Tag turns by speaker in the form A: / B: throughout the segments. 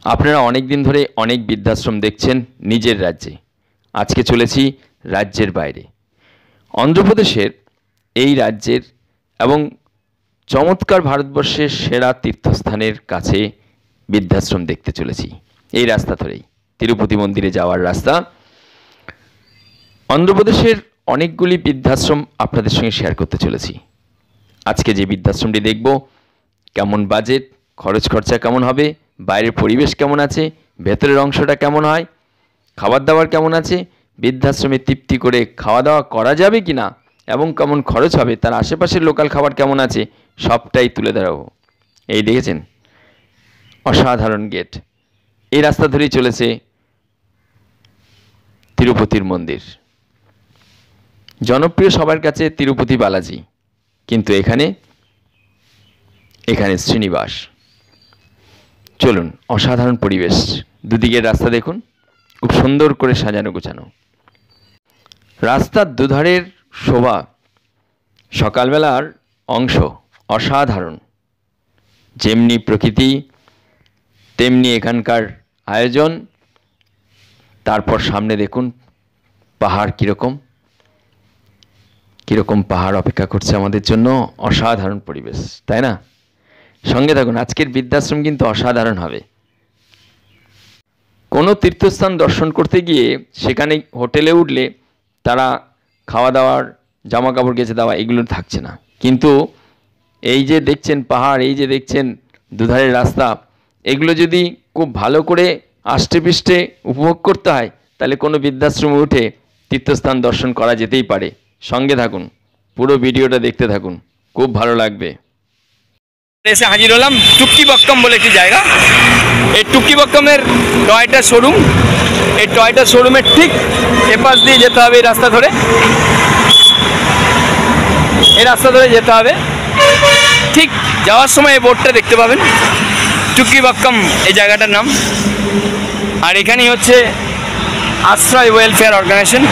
A: আপনারা অনেক দিন ধরে অনেক বৃদ্ধাশ্রম দেখছেন নিজের রাজ্যে। আজকে চলেছি রাজ্যের বাইরে, অন্ধ্রপ্রদেশের এই রাজ্যের এবং চমৎকার ভারতবর্ষের সেরা তীর্থস্থানের কাছে বৃদ্ধাশ্রম দেখতে চলেছি। এই রাস্তা ধরেই তিরুপতি মন্দিরে যাওয়ার রাস্তা। অন্ধ্রপ্রদেশের অনেকগুলি বৃদ্ধাশ্রম আপনাদের সঙ্গে শেয়ার করতে চলেছি। আজকে যে বৃদ্ধাশ্রমটি দেখব, কেমন বাজেট, খরচ খরচা কেমন হবে, বাইরের পরিবেশ কেমন আছে, ভেতরের অংশটা কেমন হয়, খাবার দাবার কেমন আছে, বৃদ্ধাশ্রমে তৃপ্তি করে খাওয়া দাওয়া করা যাবে কি না এবং কেমন খরচ হবে, তার আশেপাশের লোকাল খাবার কেমন আছে, সবটাই তুলে ধরাবো। এই দেখেছেন অসাধারণ গেট। এই রাস্তা ধরেই চলেছে তিরুপতির মন্দির। জনপ্রিয় সবার কাছে তিরুপতি বালাজি, কিন্তু এখানে শ্রীনিবাস। চলুন, অসাধারণ পরিবেশ, দুদিকের রাস্তা দেখুন, খুব সুন্দর করে সাজানো গোছানো। রাস্তার দুধারের শোভা, সকালবেলার অংশ অসাধারণ। যেমনি প্রকৃতি তেমনি এখানকার আয়োজন। তারপর সামনে দেখুন পাহাড়, কীরকম পাহাড় অপেক্ষা করছে আমাদের জন্য। অসাধারণ পরিবেশ, তাই না? সঙ্গে থাকুন, আজকের বৃদ্ধাশ্রম কিন্তু অসাধারণ হবে। কোনো তীর্থস্থান দর্শন করতে গিয়ে সেখানে হোটেলে উঠলে তারা খাওয়া দাওয়ার, জামা কাপড় কেচে দেওয়া এগুলো থাকছে না, কিন্তু এই যে দেখছেন পাহাড়, এই যে দেখছেন দুধারের রাস্তা, এগুলো যদি খুব ভালো করে আষ্টে পৃষ্ঠে উপভোগ করতে হয় তাহলে কোনো বৃদ্ধাশ্রমে উঠে তীর্থস্থান দর্শন করা যেতেই পারে। সঙ্গে থাকুন, পুরো ভিডিওটা দেখতে থাকুন, খুব ভালো লাগবে।
B: এসে হাজির হলাম টুক্কিবাক্কাম বলে একটি জায়গা। এই টুক্কিবাক্কামের টয়টা শোরুম, এই টয়টা শোরুমের ঠিক এপাশ দিয়ে যেতে হবে। এই রাস্তা ধরে যেতে হবে। ঠিক যাওয়ার সময় এই বোর্ডটা দেখতে পাবেন, টুক্কিবাক্কাম এই জায়গাটার নাম। আর এখানেই হচ্ছে আশ্রয় ওয়েলফেয়ার অর্গানাইজেশন।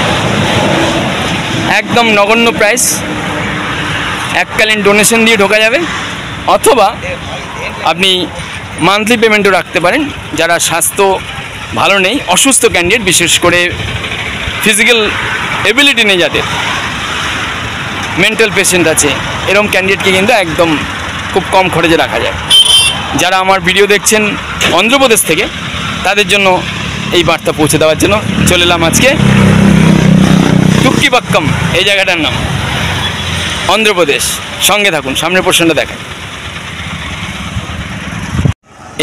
B: একদম নগণ্য প্রাইস, এককালীন ডোনেশন দিয়ে ঢোকা যাবে, অথবা আপনি মান্থলি পেমেন্টও রাখতে পারেন। যারা স্বাস্থ্য ভালো নেই, অসুস্থ ক্যান্ডিডেট, বিশেষ করে ফিজিক্যাল এবিলিটি নেই, যাদের মেন্টাল পেশেন্ট আছে, এরকম ক্যান্ডিডেটকে কিন্তু একদম খুব কম খরচে রাখা যায়। যারা আমার ভিডিও দেখছেন অন্ধ্রপ্রদেশ থেকে, তাদের জন্য এই বার্তা পৌঁছে দেওয়ার জন্য চলে এলাম আজকে টুক্কিবাক্কাম এই জায়গাটার নাম, অন্ধ্রপ্রদেশ। সঙ্গে থাকুন, সামনের পোর্শনটা দেখায়।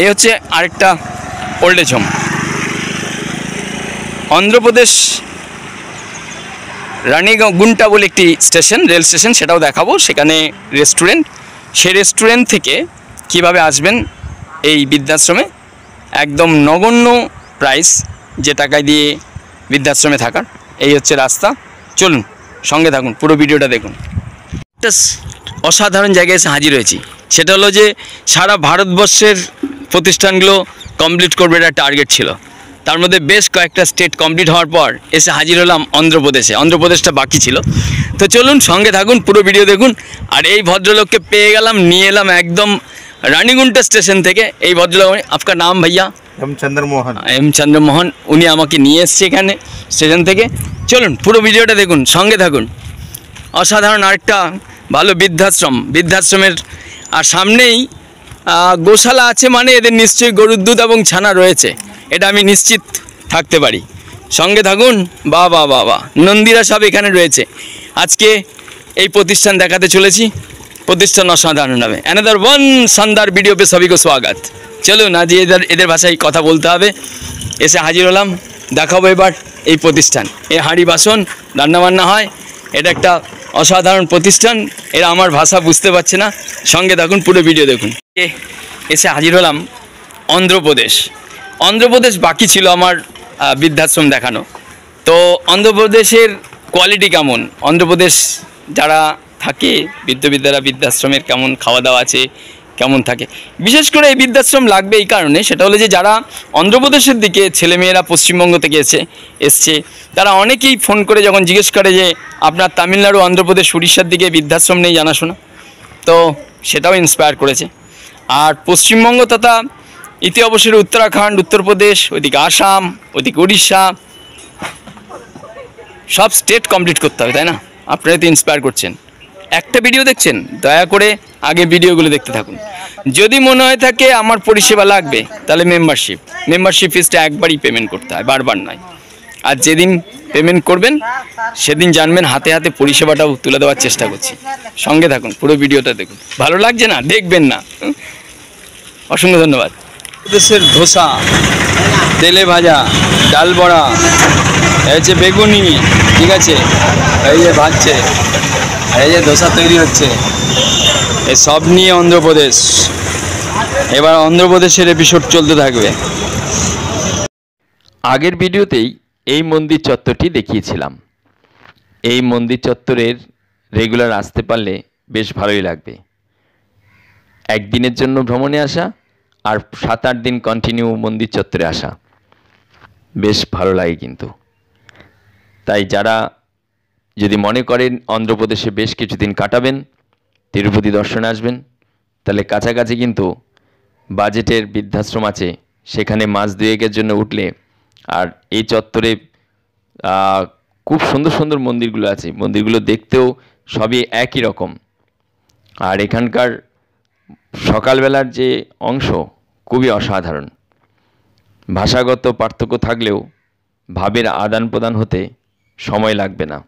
B: এই হচ্ছে আরেকটা ওল্ড এজ হোম। অন্ধ্রপ্রদেশ রানীগুন্টা বলে একটি স্টেশন, রেল স্টেশন, সেটাও দেখাবো। সেখানে রেস্টুরেন্ট, সেই রেস্টুরেন্ট থেকে কিভাবে আসবেন এই বৃদ্ধাশ্রমে, একদম নগণ্য প্রাইস, যে টাকায় দিয়ে বৃদ্ধাশ্রমে থাকার। এই হচ্ছে রাস্তা। চলুন, সঙ্গে থাকুন, পুরো ভিডিওটা দেখুন। একটা অসাধারণ জায়গায় এসে হাজির হয়েছি। সেটা হলো যে সারা ভারতবর্ষের প্রতিষ্ঠানগুলো কমপ্লিট করবে, একটা টার্গেট ছিল। তার মধ্যে বেশ কয়েকটা স্টেট কমপ্লিট হওয়ার পর এসে হাজির হলাম অন্ধ্রপ্রদেশে। অন্ধ্রপ্রদেশটা বাকি ছিল। তো চলুন, সঙ্গে থাকুন, পুরো ভিডিও দেখুন। আর এই ভদ্রলোককে পেয়ে গেলাম, নিয়ে এলাম একদম রানীগুন্টা স্টেশন থেকে। এই ভদ্রলোক, আপনার নাম ভাইয়া? এম চন্দ্রমোহন। উনি আমাকে নিয়ে এসছে এখানে স্টেশন থেকে। চলুন, পুরো ভিডিওটা দেখুন, সঙ্গে থাকুন। অসাধারণ আরেকটা ভালো বৃদ্ধাশ্রমের আর সামনেই গোশালা আছে, মানে এদের নিশ্চয়ই গরুর দুধ এবং ছানা রয়েছে, এটা আমি নিশ্চিত থাকতে পারি। সঙ্গে থাকুন। বাবা বাবা, নন্দীরা সব এখানে রয়েছে। আজকে এই প্রতিষ্ঠান দেখাতে চলেছি। প্রতিষ্ঠান অসাধারণ হবে। অ্যানাদার ওয়ান শানদার ভিডিও পে সবই কো স্বাগত। চলুন, আজ এদের ভাষায় কথা বলতে হবে। এসে হাজির হলাম, দেখাবো এবার এই প্রতিষ্ঠান। এই হাঁড়ি বাসন রান্নাবান্না হয়, এটা একটা অসাধারণ প্রতিষ্ঠান। এরা আমার ভাষা বুঝতে পারছে না। সঙ্গে থাকুন, পুরো ভিডিও দেখুন। এসে হাজির হলাম অন্ধ্রপ্রদেশ বাকি ছিল আমার বৃদ্ধাশ্রম দেখানো। তো অন্ধ্রপ্রদেশের কোয়ালিটি কেমন, অন্ধ্রপ্রদেশ যারা থাকে বৃদ্ধরা বৃদ্ধাশ্রমের কেমন খাওয়া দাওয়া আছে, কেমন থাকে। বিশেষ করে এই বৃদ্ধাশ্রম লাগবে এই কারণে, সেটা হলো যে যারা অন্ধ্রপ্রদেশের দিকে ছেলেমেয়েরা পশ্চিমবঙ্গ থেকে এসছে, তারা অনেকেই ফোন করে যখন জিজ্ঞেস করে যে আপনার তামিলনাড়ু, অন্ধ্রপ্রদেশ, উড়িষ্যার দিকে বৃদ্ধাশ্রম নেই জানাশোনা, তো সেটাও ইন্সপায়ার করেছে। আর পশ্চিমবঙ্গ তথা ইতি অবসরে উত্তরাখণ্ড, উত্তরপ্রদেশ, ওইদিকে আসাম, ওইদিকে উড়িষ্যা, সব স্টেট কমপ্লিট করতে হবে, তাই না? আপনারা তো ইন্সপায়ার করছেন। একটা ভিডিও দেখছেন, দয়া করে আগে ভিডিওগুলো দেখতে থাকুন। যদি মনে হয় থাকে আমার পরিষেবা লাগবে, তাহলে মেম্বারশিপ ফিসটা একবারই পেমেন্ট করতে হয়, বারবার নয়। আর যেদিন পেমেন্ট করবেন সেদিন জানবেন হাতে হাতে পরিষেবাটাও তুলে দেওয়ার চেষ্টা করছি। সঙ্গে থাকুন, পুরো ভিডিওটা দেখুন। ভালো লাগছে না দেখবেন না। অসংখ্য ধন্যবাদ।
C: দেশের ধোসা, তেলে ভাজা, ডাল বড়া, এই হচ্ছে বেগুনি, ঠিক আছে, এই যে ভাজছে, আর এই যে ধোসা তৈরি হচ্ছে, এই সব নিয়ে অন্ধ্রপ্রদেশ। এবার অন্ধ্রপ্রদেশের এপিসোড চলতে থাকবে।
A: আগের ভিডিওতেই এই মন্দির চত্বরটি দেখিয়েছিলাম। এই মন্দির চত্বরের রেগুলার আসতে পারলে বেশ ভালোই লাগবে। একদিনের জন্য ভ্রমণে আসা আর 7-8 দিন কন্টিনিউ মন্দির চত্বরে আসা বেশ ভালো লাগে কিন্তু। তাই যারা যদি মনে করেন অন্ধ্রপ্রদেশে বেশ কিছুদিন কাটাবেন, তিরুপতি দর্শনে আসবেন, তাহলে কাছাকাছি কিন্তু বাজেটের বৃদ্ধাশ্রম আছে, সেখানে মাস 2-1-এর জন্য উঠলে, আর এই চত্বরে খুব সুন্দর সুন্দর মন্দিরগুলো আছে, মন্দিরগুলো দেখতেও সবই একই রকম। আর এখানকার সকালবেলার যে অংশ খুবই অসাধারণ। ভাষাগত পার্থক্য থাকলেও ভাবের আদান প্রদান হতে সময় লাগবে না।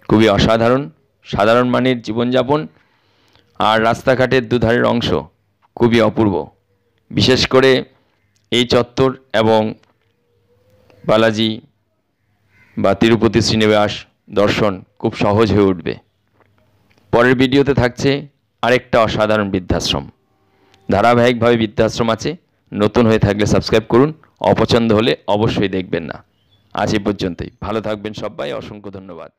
A: খুবই অসাধারণ, সাধারণ মানের জীবনযাপন, আর রাস্তাঘাটের দুধারের অংশ খুবই অপূর্ব। বিশেষ করে এই চত্বর এবং বালাজি বা তিরুপতি শ্রীনিবাস দর্শন খুব সহজ হয়ে উঠবে। পরের ভিডিওতে থাকছে আরেকটা অসাধারণ বৃদ্ধাশ্রম। ধারাবাহিকভাবে বৃদ্ধাশ্রম আছে, নতুন হয়ে থাকলে সাবস্ক্রাইব করুন, অপছন্দ হলে অবশ্যই দেখবেন না। আজ এই পর্যন্তই, ভালো থাকবেন সবাই, অসংখ্য ধন্যবাদ।